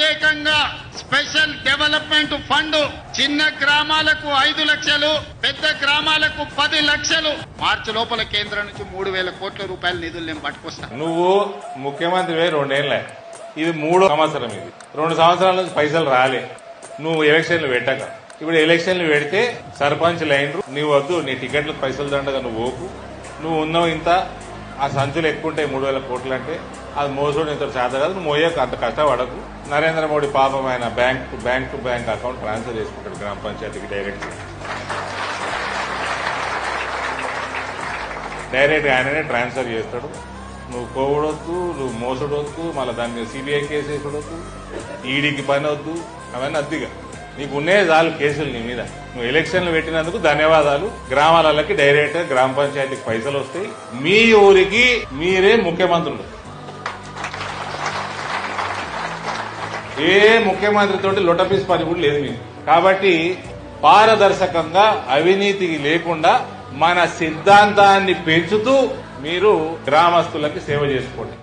ప్రత్యేకంగా special development fund చిన్న గ్రామాలకు 5 లక్షలు, పెద్ద గ్రామాలకు 10 లక్షలు. మార్చి లోపల కేంద్రం నుంచి 3,000 కోట్ల రూపాయల నిధులు నేను పట్టుకొస్తాను. నువ్వు ముఖ్యమంత్రి 2 ఏళ్ళ, ఇది 3వ సంవత్సరం. ఇది 2 సంవత్సరాల నుంచి పైసలు రాలే. నువ్వు ఎలక్షన్లు పెట్టక ఇప్పుడు ఎలక్షన్లు పెడితే సర్పంచ్ లైన్లు నీవు వద్దు, నీ టికెట్లకు పైసలు దండగా నువ్వు ఓకు, నువ్వు ఉన్నావు ఇంత, ఆ సంచులు ఎక్కువ ఉంటాయి 3,000 కోట్లు అంటే అది మోసోడు ఇంత చేత కాదు, నువ్వు మోయకు, అంత కష్టపడకు. నరేంద్ర మోడీ పాపం ఆయన bank to bank account transfer చేసుకుంటాడు గ్రామ పంచాయతీకి డైరెక్ట్ ఆయననే ట్రాన్స్ఫర్ చేస్తాడు. నువ్వు కోవడొద్దు, నువ్వు మోసడొద్దు, మళ్ళీ దాని మీద సిబిఐ కేసు వేసడొద్దు, ఈడీకి పని వద్దు, అవన్నీ అద్దిగా నీకు ఉన్నాయి చాలు కేసులు నీ మీద. నువ్వు ఎలక్షన్లు పెట్టినందుకు ధన్యవాదాలు. గ్రామాలకి డైరెక్ట్ గ్రామ పంచాయతీకి పైసలు వస్తాయి. మీ ఊరికి మీరే ముఖ్యమంత్రులు. ఏ ముఖ్యమంత్రితోటి లొటపీస్ పని కూడా లేదు మీకు. కాబట్టి పారదర్శకంగా అవినీతికి లేకుండా మన సిద్ధాంతాన్ని పెంచుతూ మీరు గ్రామస్తులకి సేవ చేసుకోండి.